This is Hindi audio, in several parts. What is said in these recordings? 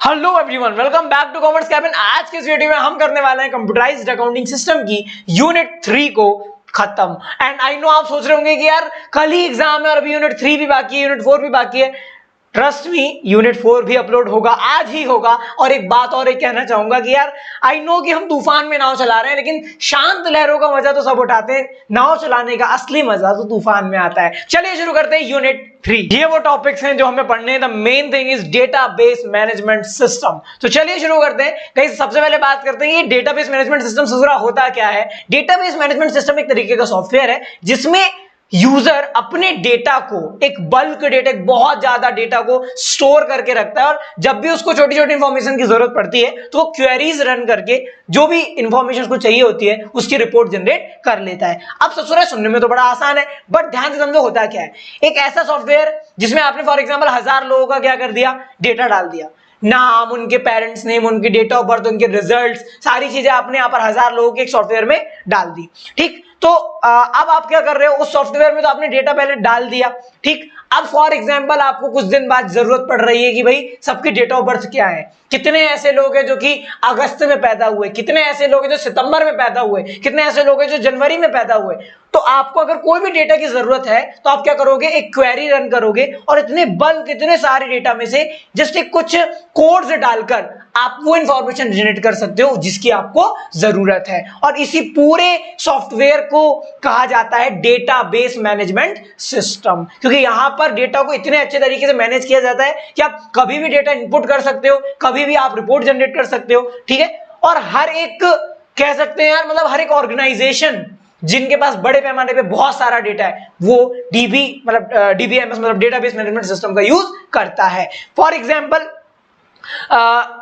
Hello everyone, welcome back to commerce cabin. आज के इस वीडियो में हम करने वाले हैं कंप्यूटराइज्ड अकाउंटिंग सिस्टम की यूनिट 3 को खत्म। एंड आई नो आप सोच रहे होंगे कि यार कल ही एग्जाम है और अभी यूनिट 3 भी बाकी है, यूनिट 4 भी बाकी है। ट्रस्ट मी, यूनिट 4 भी अपलोड होगा, आज ही होगा। और एक बात और एक कहना चाहूंगा कि यार आई नो कि हम तूफान में नाव चला रहे हैं, लेकिन शांत लहरों का मजा तो सब उठाते हैं, नाव चलाने का असली मजा तो तूफान में आता है। चलिए शुरू करते हैं यूनिट 3। ये वो टॉपिक्स हैं जो हमें पढ़ने हैं। The main thing is database management system. तो चलिए शुरू करते हैं। गाइस सबसे पहले बात करते हैं ये डेटाबेस मैनेजमेंट सिस्टम ससुरा होता क्या है। डेटाबेस मैनेजमेंट सिस्टम एक तरीके का सॉफ्टवेयर है जिसमें यूजर अपने डेटा को, एक बल्क डेटा, एक बहुत ज्यादा डेटा को स्टोर करके रखता है और जब भी उसको छोटी छोटी इंफॉर्मेशन की जरूरत पड़ती है तो वो क्वेरीज रन करके जो भी इंफॉर्मेशन को चाहिए होती है उसकी रिपोर्ट जनरेट कर लेता है। अब ससुरा सुनने में तो बड़ा आसान है, बट ध्यान से समझो होता क्या है। एक ऐसा सॉफ्टवेयर जिसमें आपने फॉर एग्जाम्पल 1000 लोगों का क्या कर दिया, डेटा डाल दिया, नाम, उनके पेरेंट्स नेम, उनकी डेट ऑफ बर्थ, उनके रिजल्ट्स, सारी चीजें आपने यहाँ पर 1000 लोगों के एक सॉफ्टवेयर में डाल दी। ठीक, तो अब आप क्या कर रहे हो, उस सॉफ्टवेयर में तो आपने डेटा पहले डाल दिया। ठीक, अब फॉर एग्जांपल आपको कुछ दिन बाद जरूरत पड़ रही है कि भाई सबकी डेट ऑफ बर्थ क्या है, कितने ऐसे लोग हैं जो कि अगस्त में पैदा हुए, कितने ऐसे लोग हैं जो सितंबर में पैदा हुए, कितने ऐसे लोग हैं जो जनवरी में पैदा हुए। तो आपको अगर कोई भी डेटा की जरूरत है तो आप क्या करोगे, एक क्वेरी रन करोगे और इतने बल्क, इतने सारे डेटा में से जस्ट एक कुछ कोड्स डालकर आप वो इंफॉर्मेशन जनरेट कर सकते हो जिसकी आपको जरूरत है। और इसी पूरे सॉफ्टवेयर को कहा जाता है डेटाबेस मैनेजमेंट सिस्टम, क्योंकि यहां पर डेटा को इतने अच्छे तरीके से मैनेज किया जाता है कि आप कभी भी डेटा इनपुट कर सकते हो, कभी भी आप रिपोर्ट जनरेट कर सकते हो। ठीक है, और हर एक कह सकते हैं यार, मतलब हर एक ऑर्गेनाइजेशन जिनके पास बड़े पैमाने पे बहुत सारा डेटा है वो डीबी मतलब डीबीएमएस मतलब डेटाबेस मैनेजमेंट सिस्टम का यूज करता है। फॉर एग्जांपल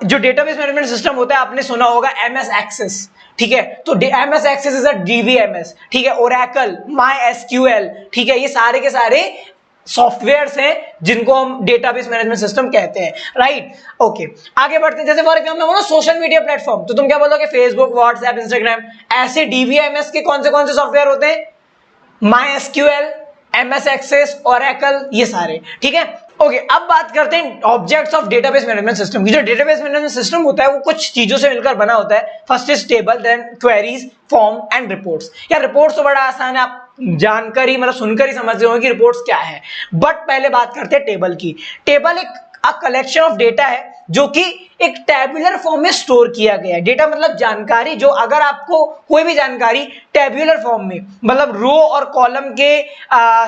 जो डेटाबेस मैनेजमेंट सिस्टम होता है आपने सुना होगा एमएस एक्सेस। ठीक है, तो MS access is a DBMS. ठीक है, ओरेकल, माई एसक्यूएल, ठीक है, ये सारे के सारे सॉफ्टवेयर्स हैं जिनको हम डेटाबेस मैनेजमेंट सिस्टम कहते हैं। राइट, ओके, आगे बढ़ते हैं। जैसे फॉर एग्जांपल बोलो सोशल मीडिया प्लेटफॉर्म, तो तुम क्या बोलोगे, फेसबुक, व्हाट्सएप, इंस्टाग्राम। ऐसे डीबीएमएस के कौन से सॉफ्टवेयर होते हैं, my SQL, MS Access, Oracle, ये सारे। ठीक है, ओके, अब बात करते हैं objects of database management system की। जो डेटाबेस मैनेजमेंट सिस्टम होता है वो कुछ चीजों से मिलकर बना होता है। First is table, then queries, form and reports. यार रिपोर्ट्स तो बड़ा आसान है, आप जानकारी मतलब सुनकर ही समझ रहे होंगे कि रिपोर्ट्स क्या है। बट पहले बात करते हैं टेबल की। टेबल एक कलेक्शन ऑफ डेटा है जो कि एक टेबुलर फॉर्म में स्टोर किया गया है। डेटा मतलब जानकारी, जो अगर आपको कोई भी जानकारी टेबुलर फॉर्म में मतलब रो और कॉलम के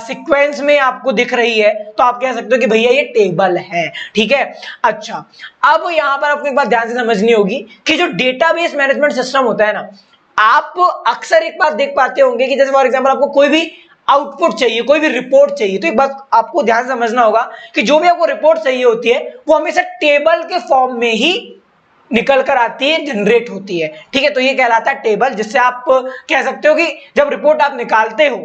सीक्वेंस में आपको दिख रही है तो आप कह सकते हो कि भैया ये टेबल है। ठीक है, अच्छा, अब यहां पर आपको एक बात ध्यान से समझनी होगी कि जो डेटाबेस मैनेजमेंट सिस्टम होता है ना, आप अक्सर एक बात देख पाते होंगे कि जैसे फॉर एग्जांपल आपको कोई भी आउटपुट चाहिए, कोई भी रिपोर्ट चाहिए, तो एक बात आपको ध्यान समझना होगा कि जो भी आपको रिपोर्ट चाहिए होती है वो हमेशा टेबल के फॉर्म में ही निकल कर आती है, जनरेट होती है। ठीक है, तो ये कहलाता है टेबल, जिससे आप कह सकते हो कि जब रिपोर्ट आप निकालते हो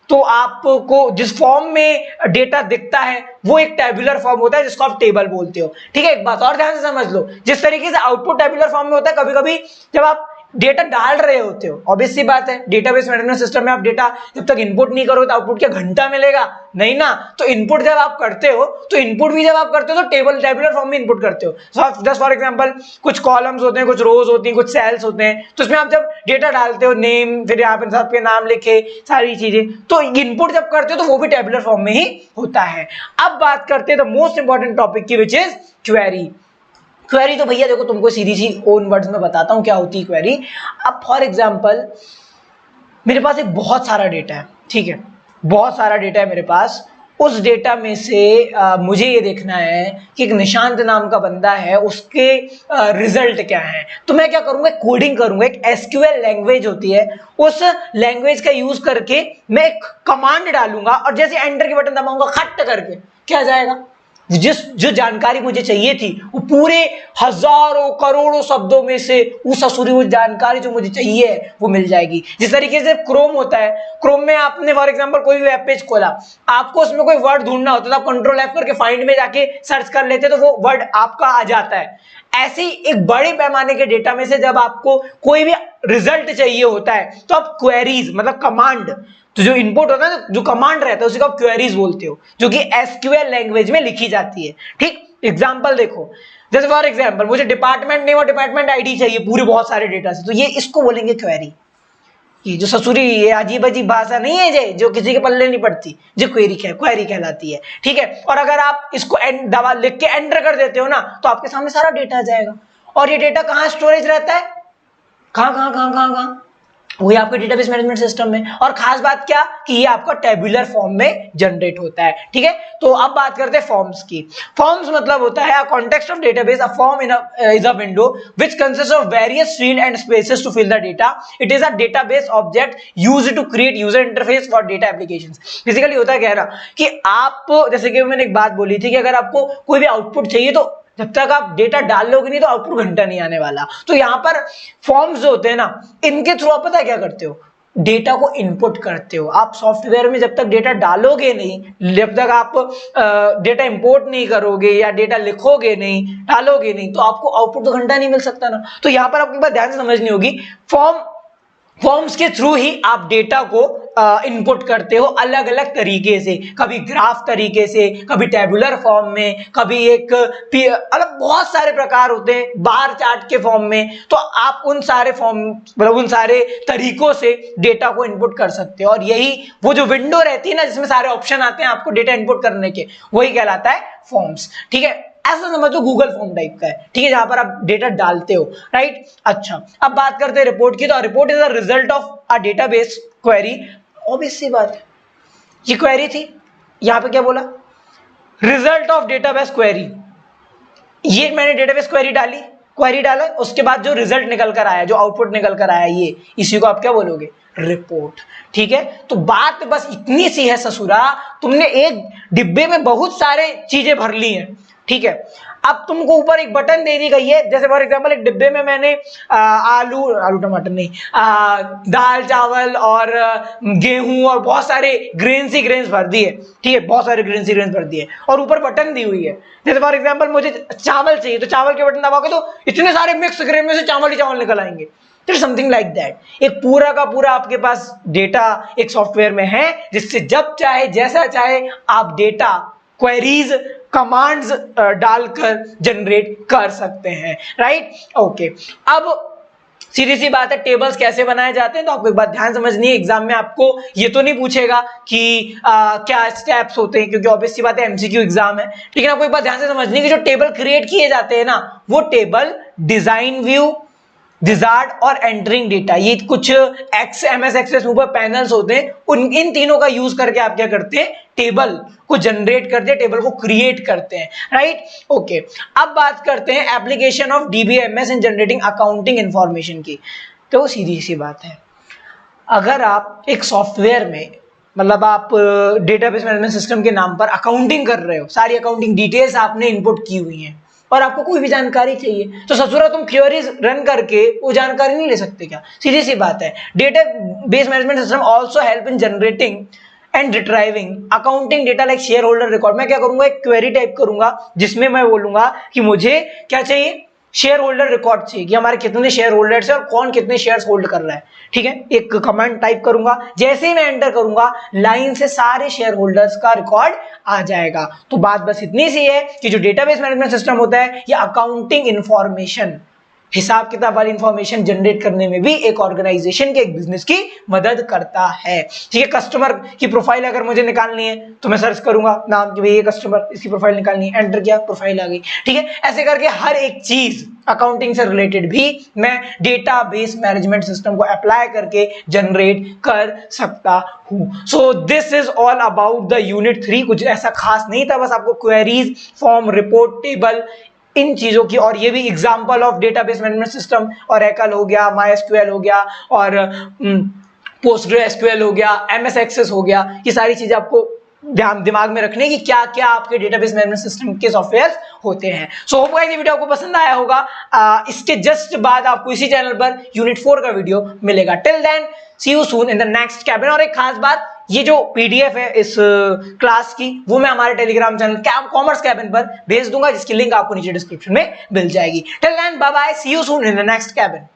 तो आपको जिस फॉर्म में डेटा दिखता है वो एक टेबुलर फॉर्म होता है जिसको आप टेबल बोलते हो। ठीक है, एक बात और ध्यान से समझ लो, जिस तरीके से आउटपुट टेबुलर फॉर्म में होता है, कभी कभी जब आप डेटा डाल रहे होते हो, ऑब्वियस सी बात है डेटाबेस मैनेजमेंट सिस्टम में आप डेटा जब तक इनपुट नहीं करोगे तो आउटपुट क्या घंटा मिलेगा, नहीं ना। तो इनपुट जब आप करते हो तो इनपुट भी जब आप करते हो तो टेबुलर फॉर्म में इनपुट करते हो। जस्ट फॉर एग्जांपल कुछ कॉलम्स होते हैं, कुछ रोज होती हैं, कुछ सेल्स होते हैं, तो इसमें आप जब डेटा डालते हो, नेम, फिर यहाँ पे सबके नाम लिखे, सारी चीजें, तो इनपुट जब करते हो तो वो भी टेबुलर फॉर्म में ही होता है। अब बात करते हैं द मोस्ट इंपॉर्टेंट टॉपिक की, विच इज क्वेरी। क्वेरी तो भैया देखो तुमको सीधी सी ओन वर्ड्स में बताता हूं क्या होती है क्वेरी। अब फॉर एग्जांपल मेरे पास एक बहुत सारा डेटा है, ठीक है, बहुत सारा डेटा है मेरे पास। उस डेटा में से मुझे ये देखना है कि एक निशांत नाम का बंदा है, उसके रिजल्ट क्या है। तो मैं क्या करूंगा, कोडिंग करूंगा, एक एसक्यूएल लैंग्वेज होती है, उस लैंग्वेज का यूज करके मैं एक कमांड डालूंगा और जैसे एंटर के बटन दबाऊंगा, खट करके क्या आ जाएगा, जो जानकारी मुझे चाहिए थी वो पूरे हजारों करोड़ों शब्दों में से उस असुरी वो जानकारी जो मुझे चाहिए वो मिल जाएगी। जिस तरीके से क्रोम होता है, क्रोम में आपने फॉर एग्जांपल कोई भी वेब पेज खोला, आपको उसमें कोई वर्ड ढूंढना होता है तो आप कंट्रोल एफ करके फाइंड में जाके सर्च कर लेते तो वो वर्ड आपका आ जाता है। ऐसे ही एक बड़े पैमाने के डेटा में से जब आपको कोई भी रिजल्ट चाहिए होता है तो आप क्वेरीज मतलब कमांड, तो जो इनपुट होता है जो कमांड रहता है उसी को आप क्वेरीज बोलते हो, जो कि एसक्यूएल लैंग्वेज में लिखी जाती है। ठीक, एग्जांपल देखो, जैसे फॉर एग्जांपल मुझे डिपार्टमेंट नेम और डिपार्टमेंट आईडी चाहिए पूरे बहुत सारे डेटा से, तो ये इसको बोलेंगे क्वेरी। ये जो ससुरी ये अजीब अजीब भाषा नहीं है जो किसी के पल्ले नहीं पड़ती, जो क्वेरी कहलाती है, ठीक है। और अगर आप इसको दबा लिख के एंटर कर देते हो ना, तो आपके सामने सारा डेटा आ जाएगा। और ये डेटा कहाँ स्टोरेज रहता है, कहाँ वही आपके डेटाबेस मैनेजमेंट सिस्टम में। और खास बात क्या कि ये आपका टेबुलर फॉर्म में जनरेट होता है, ठीक है। तो अब बात करते हैं फॉर्म्स की। फॉर्म्स मतलब होता है context of database, a form is a window which consist of various field and spaces to fill the data. It is a database object used to create user interface for data applications. Basically होता क्या है कि आप, जैसे कि मैंने एक बात बोली थी कि अगर आपको कोई भी आउटपुट चाहिए तो जब तक आप डेटा डाल लोगे नहीं तो आउटपुट घंटा नहीं आने वाला। तो यहाँ पर फॉर्म्स जो होते हैं ना, इनके थ्रू आप पता है क्या करते हो, डेटा को इनपुट करते हो। आप सॉफ्टवेयर में जब तक डेटा डालोगे नहीं, जब तक आप डेटा इंपोर्ट नहीं करोगे या डेटा लिखोगे नहीं, डालोगे नहीं, तो आपको आउटपुट तो घंटा नहीं मिल सकता ना। तो यहाँ पर आपको एक बात ध्यान से समझनी होगी, फॉर्म्स के थ्रू ही आप डेटा को इनपुट करते हो अलग अलग तरीके से, कभी ग्राफ तरीके से, कभी टेबुलर फॉर्म में, कभी एक अलग बहुत सारे प्रकार होते हैं, बार चार्ट के फॉर्म में। तो आप उन सारे फॉर्म मतलब उन सारे तरीकों से डेटा को इनपुट कर सकते हो। और यही वो जो विंडो रहती है ना जिसमें सारे ऑप्शन आते हैं आपको डेटा इनपुट करने के, वही कहलाता है फॉर्म्स, ठीक है। ऐसा समझो गूगल फॉर्म टाइप का है, ठीक है, जहां पर आप डेटा डालते हो, राइट। अच्छा, अब बात करते हैं रिपोर्ट की। तो report is the result of a database query. Obvious सी बात है, ये क्वेरी थी, यहां पे क्या बोला, रिजल्ट ऑफ डेटाबेस क्वेरी। ये मैंने डेटाबेस क्वेरी डाला, उसके बाद जो रिजल्ट निकल कर आया, जो आउटपुट निकल कर आया, ये इसी को आप क्या बोलोगे, रिपोर्ट, ठीक है। तो बात बस इतनी सी है ससुरा, तुमने एक डिब्बे में बहुत सारे चीजें भर ली हैं, ठीक है। अब तुमको ऊपर एक बटन दे दी गई है, जैसे फॉर एग्जांपल एक डिब्बे में मैंने आलू टमाटर नहीं, दाल चावल और गेहूं और बहुत सारे ग्रेन्स भर दिए, ठीक है, बहुत सारे ग्रेन्स भर दिए, और ऊपर बटन दी हुई है। जैसे फॉर एग्जांपल मुझे चावल चाहिए, तो चावल के बटन दबाओगे तो इतने सारे मिक्स ग्रेन में से चावल ही चावल निकल आएंगे। तो समथिंग लाइक दैट, एक पूरा का पूरा आपके पास डेटा एक सॉफ्टवेयर में है, जिससे जब चाहे जैसा चाहे आप डेटा क्वेरीज कमांड्स डालकर जनरेट कर सकते हैं, राइट। ओके, अब सीधी सी बात है, टेबल्स कैसे बनाए जाते हैं। तो आपको एक बात ध्यान समझनी है, एग्जाम में आपको ये तो नहीं पूछेगा कि क्या स्टेप्स होते हैं, क्योंकि ऑब्वियस सी बात है एमसीक्यू एग्जाम है। लेकिन आपको एक बात ध्यान से समझनी है कि जो टेबल क्रिएट किए जाते हैं ना, वो टेबल डिजाइन व्यू, विजार्ड और एंटरिंग डेटा, ये कुछ MS एक्सेस ऊपर पैनल्स होते हैं, इन तीनों का यूज करके आप क्या करते हैं, टेबल को जनरेट करते हैं, टेबल को क्रिएट करते हैं, राइट। ओके, अब बात करते हैं application of DBMS in generating accounting information की। तो सीधी सी बात है, अगर आप एक सॉफ्टवेयर में मतलब आप डेटाबेस मैनेजमेंट सिस्टम के नाम पर अकाउंटिंग कर रहे हो, सारी अकाउंटिंग डिटेल्स आपने इनपुट की हुई हैं, और आपको कोई भी जानकारी चाहिए, तो ससुरा तुम क्वेरीज रन करके वो जानकारी नहीं ले सकते क्या? सीधी सी बात है। Database management system also help in generating and retrieving accounting data like share holder record. मैं क्या करूंगा, एक क्वेरी टाइप करूंगा जिसमें मैं बोलूंगा कि मुझे क्या चाहिए, शेयर होल्डर रिकॉर्ड चाहिए कि हमारे कितने शेयर होल्डर्स है और कौन कितने शेयर्स होल्ड कर रहा है, ठीक है। एक कमांड टाइप करूंगा, जैसे ही मैं एंटर करूंगा लाइन से सारे शेयर होल्डर्स का रिकॉर्ड आ जाएगा। तो बात बस इतनी सी है कि जो डेटाबेस मैनेजमेंट सिस्टम होता है ये अकाउंटिंग इंफॉर्मेशन, हिसाब किताब वाली इंफॉर्मेशन जनरेट करने में भी एक ऑर्गेनाइजेशन के, एक बिजनेस की मदद करता है, ठीक है। कस्टमर की प्रोफाइल अगर मुझे निकालनी है तो मैं सर्च करूंगा नाम कि भाई ये कस्टमर, इसकी प्रोफाइल निकालनी है, एंटर किया, प्रोफाइल आ गई, ठीक है। ऐसे करके हर एक चीज अकाउंटिंग से रिलेटेड भी मैं डेटाबेस मैनेजमेंट सिस्टम को अप्लाई करके जनरेट कर सकता हूं। So this is all about the unit 3। कुछ ऐसा खास नहीं था, बस आपको क्वेरीज, फॉर्म, रिपोर्ट, टेबल, इन चीजों की, और ये भी example of database management system, Oracle हो गया, MySQL हो गया, और PostgreSQL हो गया, MS एक्सेस हो गया, ये सारी चीजें आपको दिमाग में रखने की क्या क्या आपके डेटाबेस मैनेजमेंट सिस्टम के सॉफ्टवेयर होते हैं। सो होप गाइस ये वीडियो आपको पसंद आया होगा। इसके जस्ट बाद आपको इसी चैनल पर यूनिट 4 का वीडियो मिलेगा। Till then see you soon in the next cabin. और एक खास बात, ये जो PDF है इस क्लास की, वो मैं हमारे टेलीग्राम चैनल कॉमर्स कैबिन पर भेज दूंगा, जिसकी लिंक आपको नीचे डिस्क्रिप्शन में मिल जाएगी। Till then bye bye, see you soon in the next cabin.